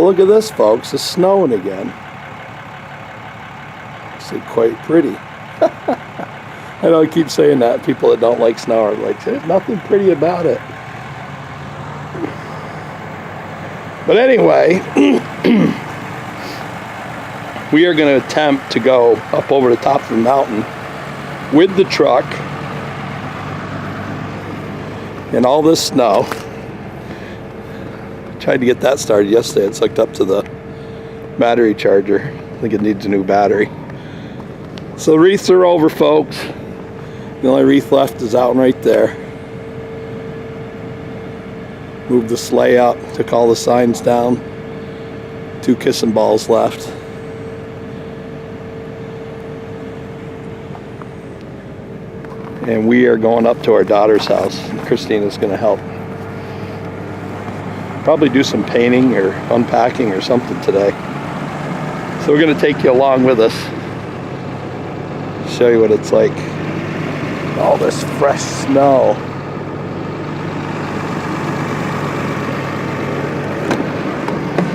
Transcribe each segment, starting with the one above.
look at this, folks. It's snowing again. It's quite pretty. I know I keep saying that. People that don't like snow are like, there's nothing pretty about it. But anyway, we are going to attempt to go up over the top of the mountain with the truck in all this snow. Tried to get that started yesterday. It's hooked up to the battery charger. I think it needs a new battery. So the wreaths are over, folks. The only wreath left is out right there. Moved the sleigh up, took all the signs down. 2 kissing balls left. And we are going up to our daughter's house. Christina's going to help. Probably do some painting or unpacking or something today. So we're going to take you along with us. Show you what it's like. All this fresh snow.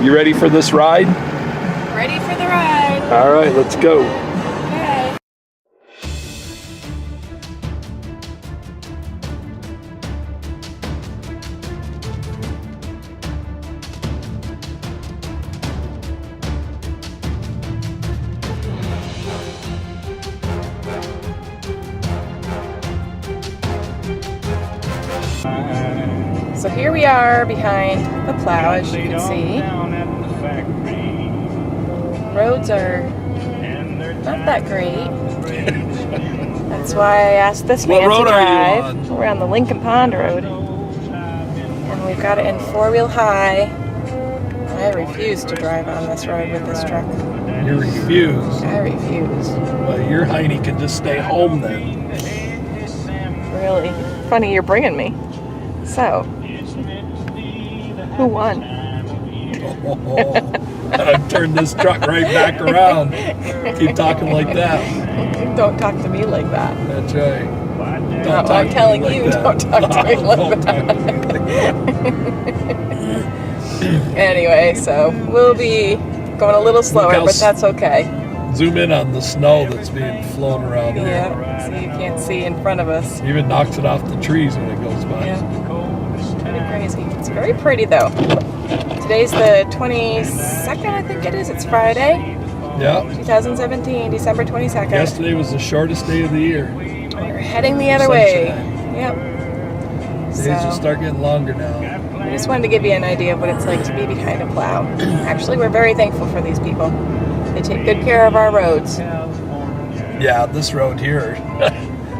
You ready for this ride? Ready for the ride. All right, let's go. Okay. So here we are behind the plow, as you can see. Roads are not that great. That's why I asked this man to drive. What road are you on? We're on the Lincoln Pond Road. And we've got it in 4-wheel high. I refuse to drive on this road with this truck. You refuse? I refuse. Well, your hiney can just stay home then. Really? Funny you're bringing me. So, who won? I've turned this truck right back around. Keep talking like that. Don't talk to me like that. That's right. No, I'm telling you, don't talk to me like that. Anyway, so we'll be going a little slower, but that's okay. Zoom in on the snow that's being flown around here. Yeah, so you can't see in front of us. Even knocks it off the trees when it goes by. Yeah, it's pretty crazy. It's very pretty though. Today's the 22nd, I think it is. It's Friday. Yeah. 2017, December 22nd. Yesterday was the shortest day of the year. We're heading the other way. Yep. Days will start getting longer now. I just wanted to give you an idea of what it's like to be behind a plow. Actually, we're very thankful for these people. They take good care of our roads. Yeah, this road here,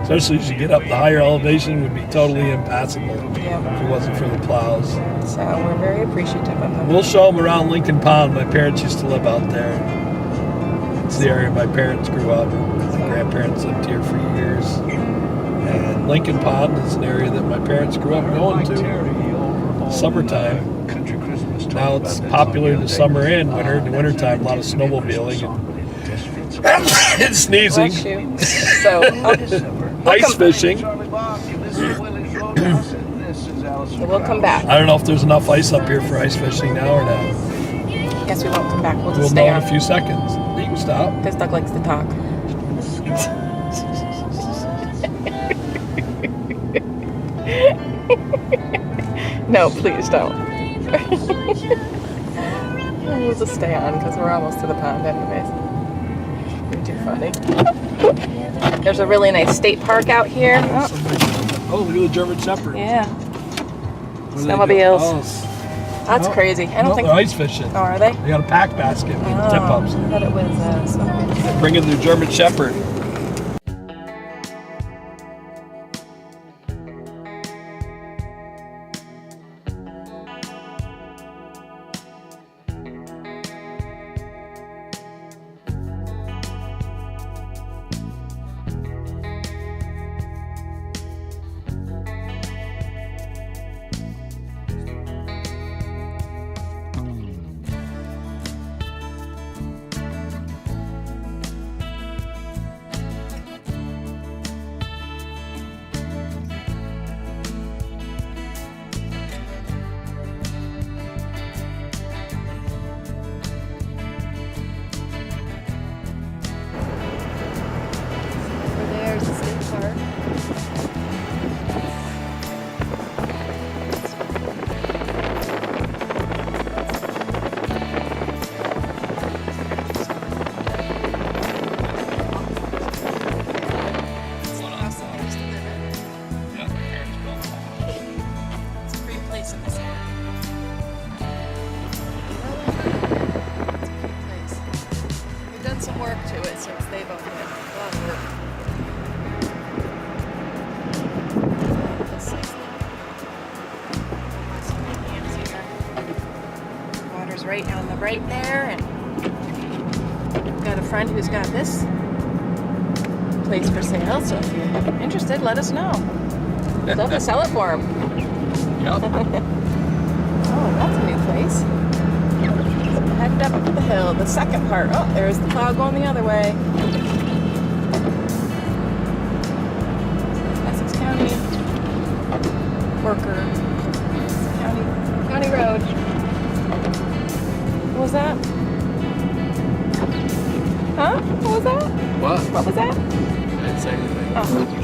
especially as you get up the higher elevation, would be totally impassable if it wasn't for the plows. So we're very appreciative of them. We'll show them around Lincoln Pond. My parents used to live out there. It's the area my parents grew up. My grandparents lived here for years. And Lincoln Pond is an area that my parents grew up going to. Summertime. Now it's popular in the summer and winter. In the wintertime, a lot of snowmobiling and sneezing. So, ice fishing. So we'll come back. I don't know if there's enough ice up here for ice fishing now or not. Guess we won't come back. We'll just We'll stay know on. in a few seconds. You can stop. Because Doug likes to talk. No, please don't. We'll just stay on because we're almost to the pond anyways. You're too funny. There's a really nice state park out here. Oh, look at the German Shepherd. Yeah. Snowmobiles. Oh, That's crazy. I don't think they're ice fishing. Oh, are they? They got a pack basket with tip-ups. I thought it was snowmobiles. They're bringing the German Shepherd. some work to it since they both had a lot of work. This is the water's right on the right there, and I've got a friend who's got this place for sale, so if you're interested, let us know. We'd love to sell it for him. Yep. Oh, that's a new place. Headed up the hill, the second part. Oh, there's the plow going the other way. Essex County worker. County road. What was that? Huh? What was that? What? What was that? I didn't say anything. Oh.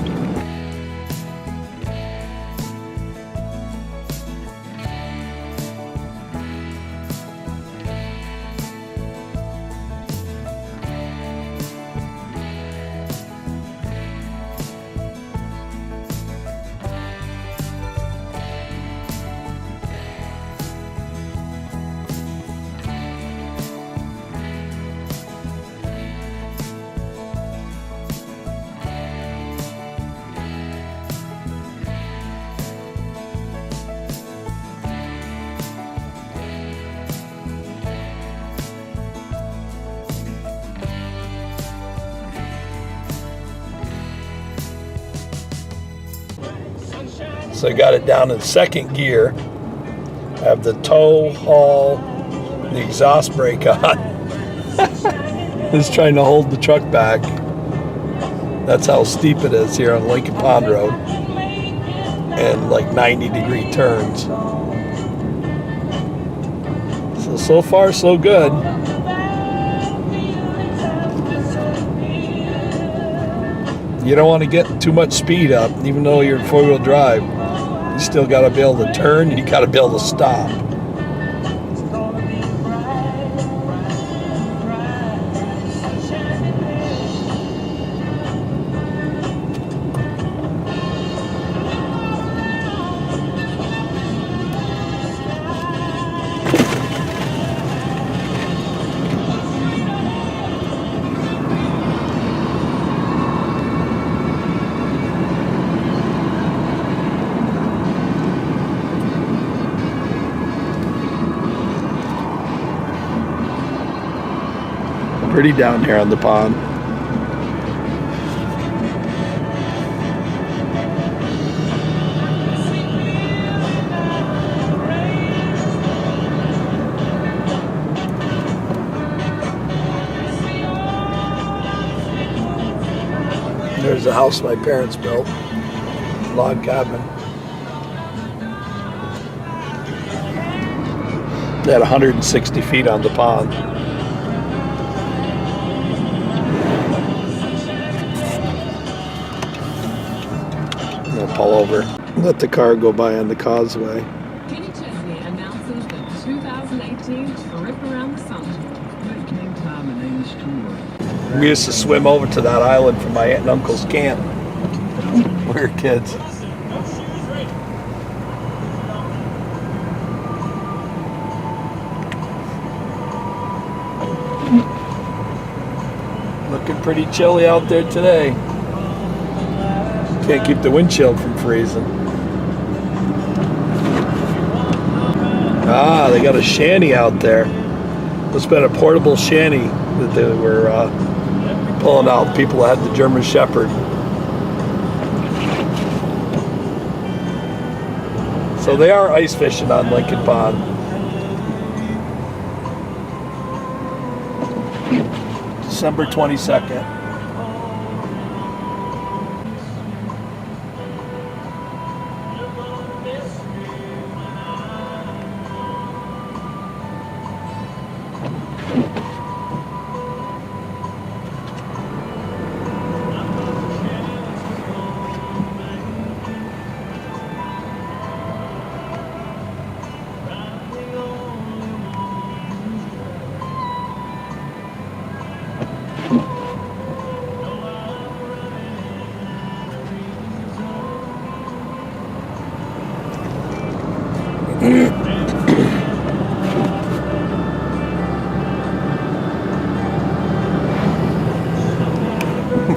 So I got it down in second gear. I have the tow haul, the exhaust brake on. Just trying to hold the truck back. That's how steep it is here on Lincoln Pond Road. And like 90-degree turns. So far so good. You don't want to get too much speed up, even though you're in four-wheel drive. You still got to be able to turn, and you got to be able to stop. Pretty down here on the pond. There's the house my parents built, log cabin. They had 160 feet on the pond. Pull over, let the car go by on the causeway. Kenny Chesney announces the 2018 Trip Around the Sun. We used to swim over to that island from my aunt and uncle's camp when we were kids. Looking pretty chilly out there today. Can't keep the windshield from freezing. Ah, they got a shanty out there. It's been a portable shanty that they were pulling out. People that had the German Shepherd. So they are ice fishing on Lincoln Pond. December 22nd.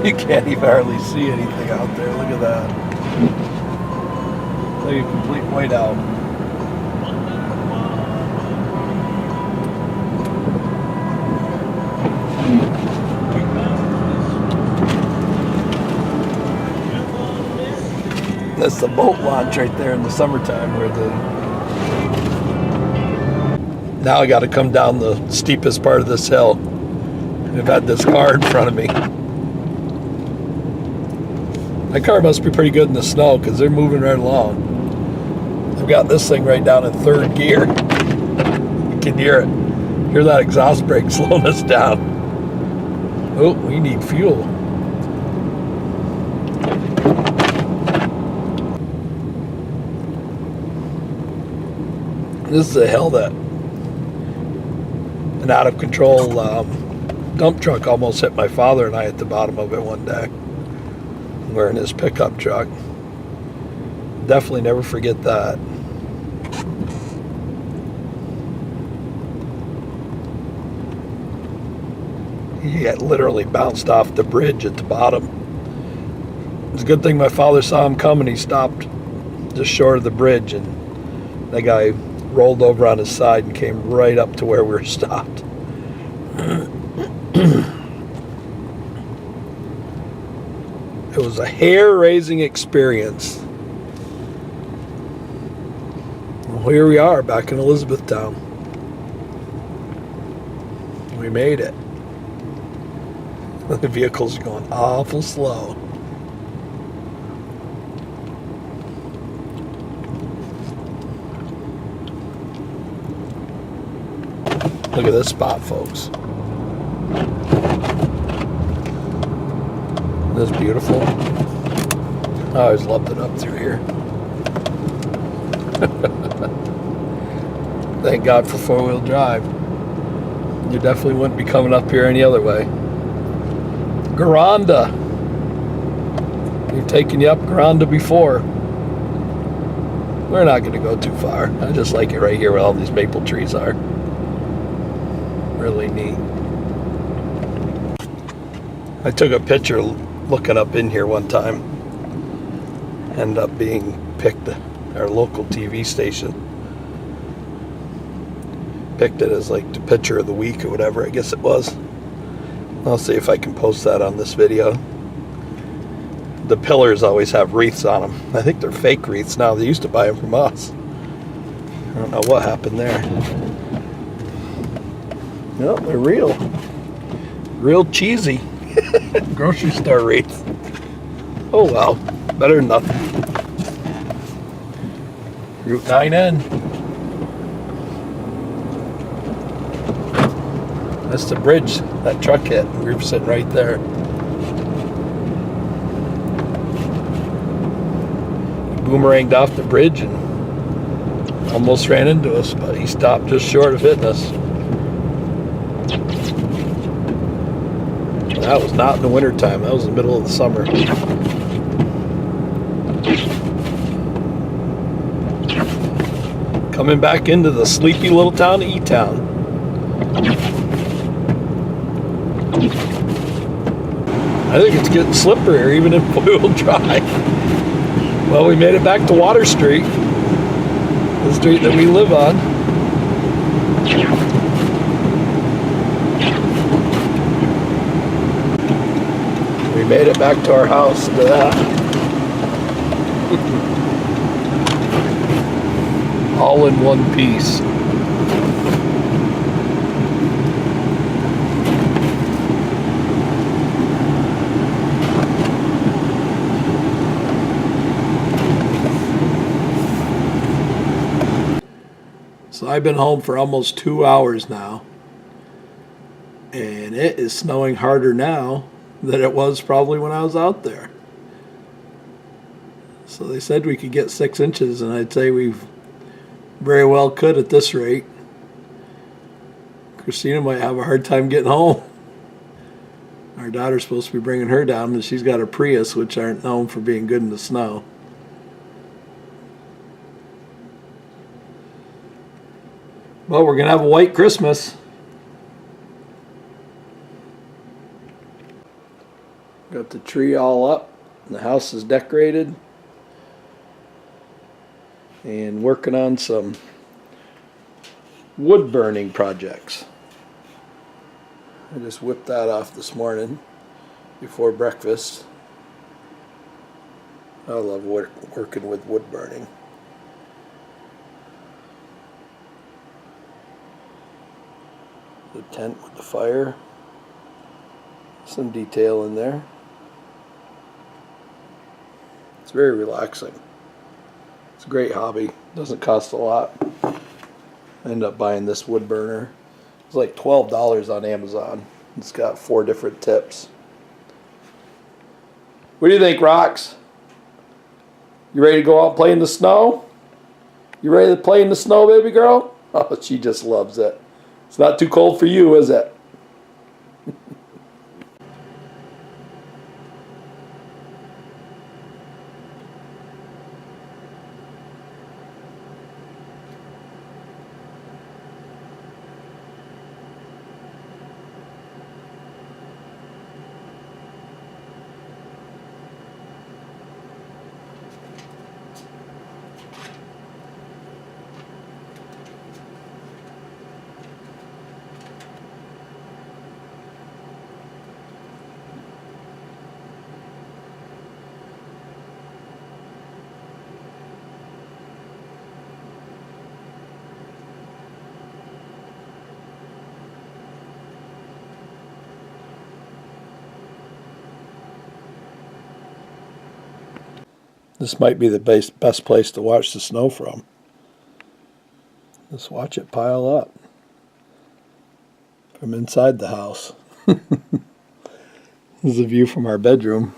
You can't even hardly see anything out there. Look at that. Like a complete whiteout. That's the boat launch right there in the summertime where now I got to come down the steepest part of this hill. I've had this car in front of me. My car must be pretty good in the snow because they're moving right along. I've got this thing right down in third gear. You can hear it. Hear that exhaust brake slowing us down. Oh, we need fuel. This is a hill that an out of control dump truck almost hit my father and I at the bottom of it one day. We're in his pickup truck. Definitely never forget that. He had literally bounced off the bridge at the bottom. It's a good thing my father saw him coming. He stopped just short of the bridge, and that guy rolled over on his side and came right up to where we were stopped. It was a hair-raising experience. Well, here we are back in Elizabethtown. We made it. The vehicles are going awful slow. Look at this spot, folks. Isn't this beautiful? I always loved it up through here. Thank God for four-wheel drive. You definitely wouldn't be coming up here any other way. Garanda. We've taken you up Garanda before. We're not going to go too far. I just like it right here where all these maple trees are. Really neat. I took a picture looking up in here one time. Ended up being picked, our local TV station picked it as like the picture of the week or whatever, I guess it was. I'll see if I can post that on this video. The pillars always have wreaths on them. I think they're fake wreaths now. They used to buy them from us. I don't know what happened there. No, they're real. Real cheesy. Grocery store wreaths. Oh well, better than nothing. Route 9N. That's the bridge that truck hit. We were sitting right there. He boomeranged off the bridge and almost ran into us, but he stopped just short of hitting us. That was not in the wintertime. That was in the middle of the summer. Coming back into the sleepy little town of E-Town. I think it's getting slipperier even in four-wheel drive. Well, we made it back to Water Street, the street that we live on. We made it back to our house to that. All in one piece. So I've been home for almost 2 hours now, and it is snowing harder now than it was probably when I was out there. So they said we could get 6 inches, and I'd say we very well could at this rate. Christina might have a hard time getting home. Our daughter's supposed to be bringing her down, and she's got a Prius, which aren't known for being good in the snow. Well, we're going to have a white Christmas. Got the tree all up. The house is decorated. And working on some wood burning projects. I just whipped that off this morning before breakfast. I love working with wood burning. The tent with the fire. Some detail in there. It's very relaxing. It's a great hobby. Doesn't cost a lot. I ended up buying this wood burner. It's like $12 on Amazon. It's got 4 different tips. What do you think, Rox? You ready to go out and play in the snow? You ready to play in the snow, baby girl? Oh, she just loves it. It's not too cold for you, is it? This might be the best place to watch the snow from. Just watch it pile up from inside the house. This is a view from our bedroom.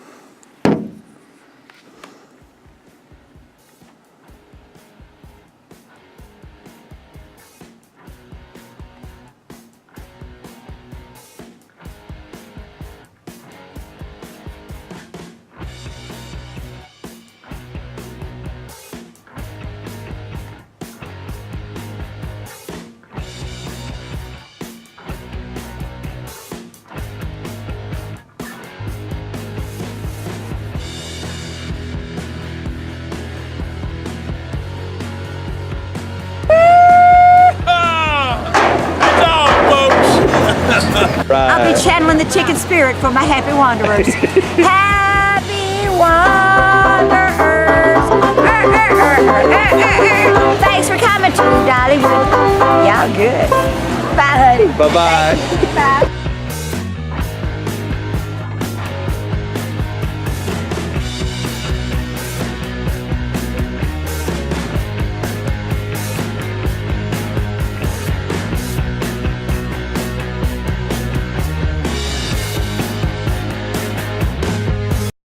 I'll be channeling the chicken spirit for my happy wanderers. Happy wanderers. Thanks for coming to Dollywood. Y'all good. Bye, honey. Bye-bye. Bye.